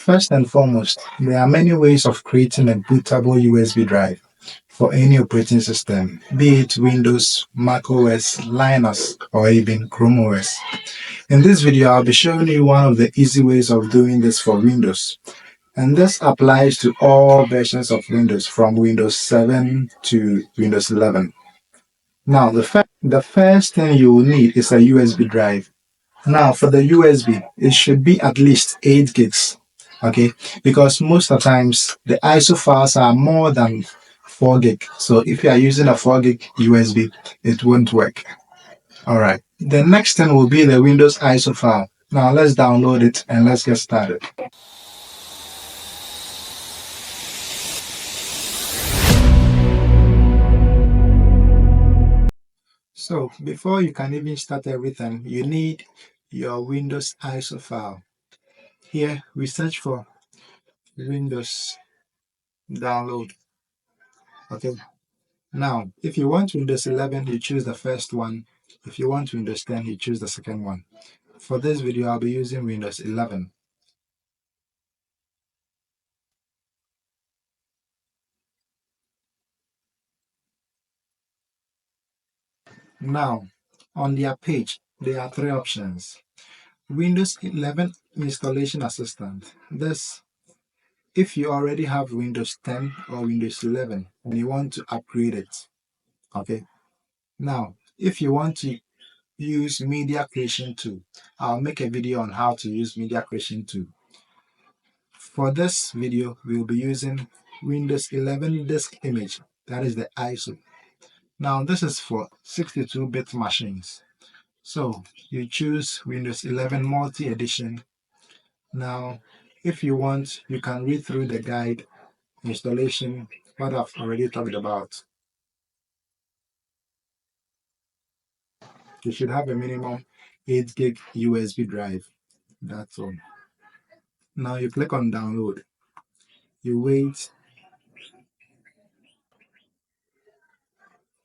First and foremost, there are many ways of creating a bootable USB drive for any operating system, be it Windows, Mac OS, Linux, or even Chrome OS. In this video, I'll be showing you one of the easy ways of doing this for Windows. And this applies to all versions of Windows from Windows 7 to Windows 11. Now, the first thing you will need is a USB drive. Now, for the USB, it should be at least 8 gigs, okay? Because most of the times, the ISO files are more than 4 gig. So if you are using a 4 gig USB, it won't work. All right. The next thing will be the Windows ISO file. Now, let's download it and let's get started. So before you can even start everything, you need your Windows ISO file. Here we search for Windows download. Okay. Now, if you want Windows 11, you choose the first one. If you want Windows 10, you choose the second one. For this video, I'll be using Windows 11. Now, on their page, there are 3 options. Windows 11 Installation Assistant. This, if you already have Windows 10 or Windows 11 and you want to upgrade it. Okay. Now, if you want to use Media Creation Tool, I'll make a video on how to use Media Creation Tool. For this video, we'll be using Windows 11 Disk Image, that is the ISO. Now, this is for 62-bit machines. So, you choose Windows 11 Multi-Edition. Now, if you want, you can read through the guide, installation, what I've already talked about. You should have a minimum 8 gig USB drive. That's all. Now, you click on download. You wait.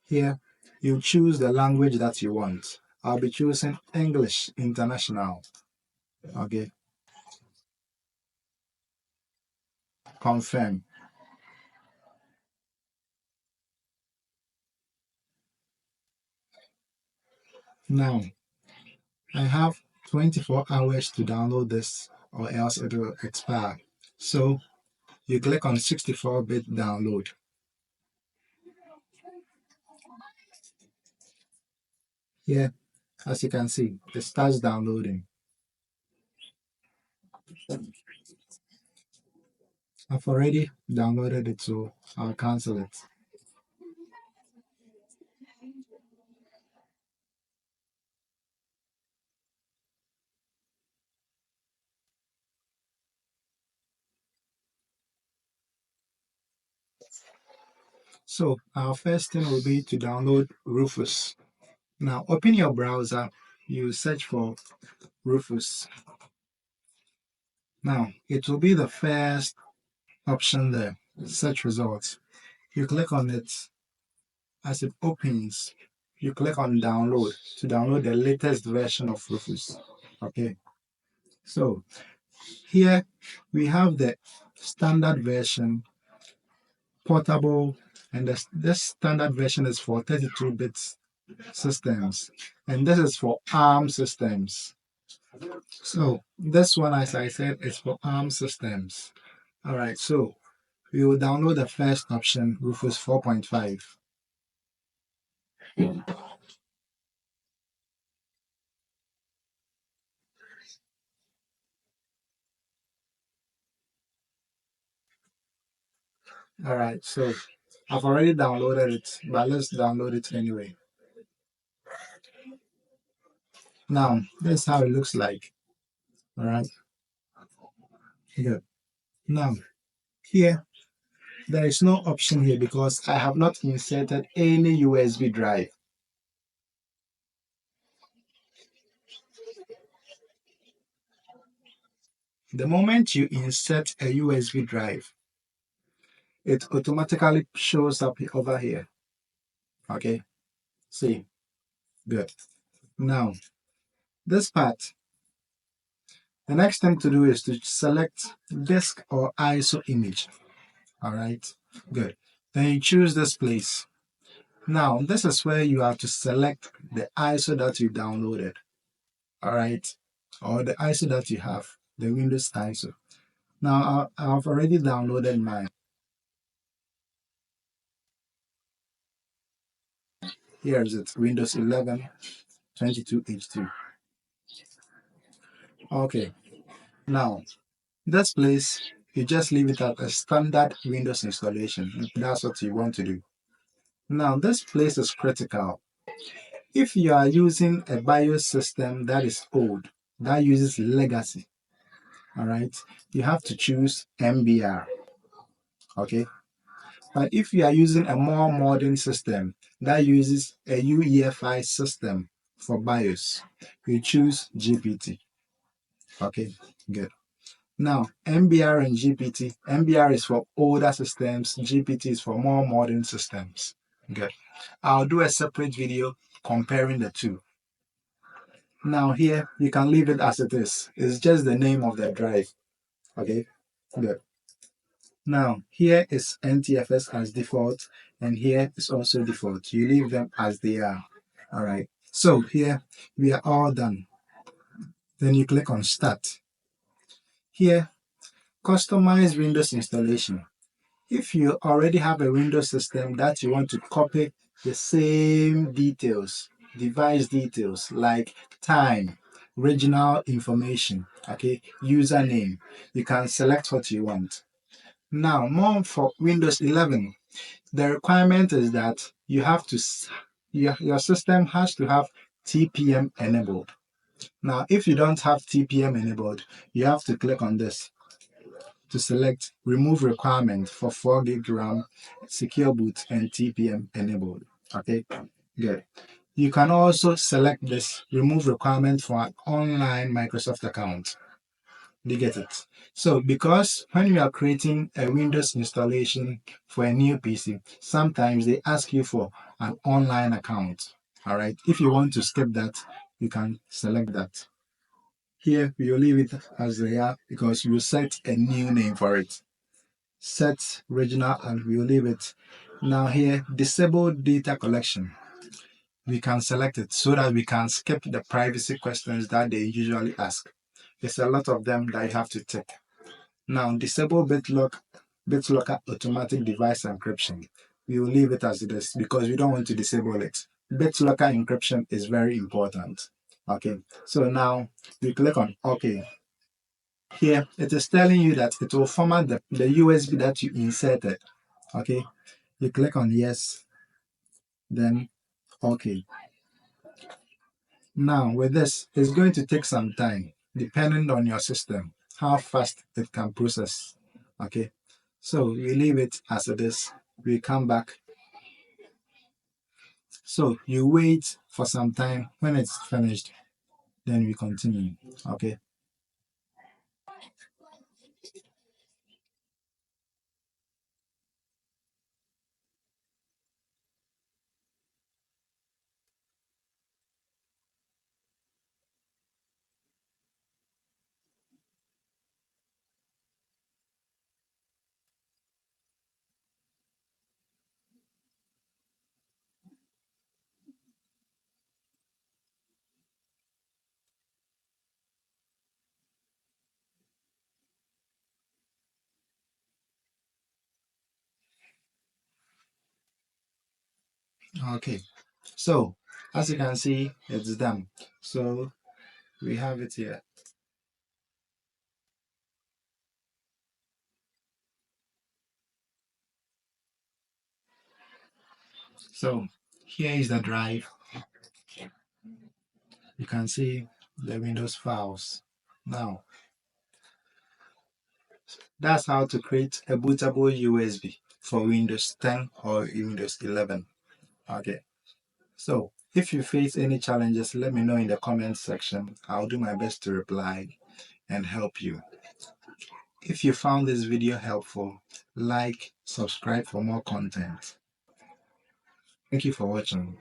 Here, you choose the language that you want. I'll be choosing English International. Okay. Confirm. Now, I have 24 hours to download this or else it will expire. So, you click on 64-bit download. Here, as you can see, it starts downloading. I've already downloaded it, so I'll cancel it. So our first thing will be to download Rufus. Now open your browser, you search for Rufus. Now it will be the first option there, search results. You click on it. As it opens, you click on download to download the latest version of Rufus. Okay, so here we have the standard version, portable, and this standard version is for 32-bit systems, and this is for ARM systems. So this one, as I said, is for ARM systems. All right, so we will download the first option, Rufus 4.5. All right, so I've already downloaded it, but let's download it anyway. Now, this is how it looks like. All right, good. Now, here, there is no option here because I have not inserted any USB drive. The moment you insert a USB drive, it automatically shows up over here. Okay, see, good. Now, this part, The next thing to do is to select disk or ISO image. All right, good. Then you choose this place. Now, this is where you have to select the ISO that you downloaded. All right, or the ISO that you have, the Windows ISO. Now, I've already downloaded mine. Here is it, Windows 11 22H2. Okay, now this place, you just leave it at a standard Windows installation if that's what you want to do. Now, this place is critical. If you are using a BIOS system that is old, that uses legacy, all right, you have to choose MBR, okay? But if you are using a more modern system that uses a UEFI system for BIOS, you choose GPT, okay? Good. Now, MBR and GPT, MBR is for older systems, GPT is for more modern systems. Good. I'll do a separate video comparing the two. Now here, you can leave it as it is. It's just the name of the drive. Okay, good. Now here is NTFS as default, and here is also default. You leave them as they are. All right. So here we are all done. Then you click on Start. Here, customize Windows installation. If you already have a Windows system that you want to copy the same details, device details like time, regional information, okay, username, you can select what you want. Now, more for Windows 11, the requirement is that you have to, your system has to have TPM enabled. Now, if you don't have TPM enabled, you have to click on this to select remove requirement for 4 gig RAM, secure boot, and TPM enabled. Okay, good. You can also select this remove requirement for an online Microsoft account. Do you get it? So, because when you are creating a Windows installation for a new PC, sometimes they ask you for an online account. All right. If you want to skip that, you can select that. Here, we will leave it as they are because you set a new name for it. Set regional, and we will leave it. Now here, disable data collection. We can select it so that we can skip the privacy questions that they usually ask. There's a lot of them that you have to tick. Now, disable BitLocker automatic device encryption. We will leave it as it is because we don't want to disable it. BitLocker encryption is very important. Okay, so now we click on OK. Here, it is telling you that it will format the USB that you inserted. Okay, you click on yes, then OK. Now, with this, it's going to take some time depending on your system, how fast it can process. Okay, so we leave it as it is. We come back. So you wait for some time. When it's finished, then we continue. Okay. Okay. So as you can see, it's done. So we have it here. So here is the drive. You can see the Windows files. Now, that's how to create a bootable USB for Windows 10 or Windows 11. Okay. So if you face any challenges, let me know in the comments section. I'll do my best to reply and help you. If you found this video helpful, like, subscribe for more content. Thank you for watching.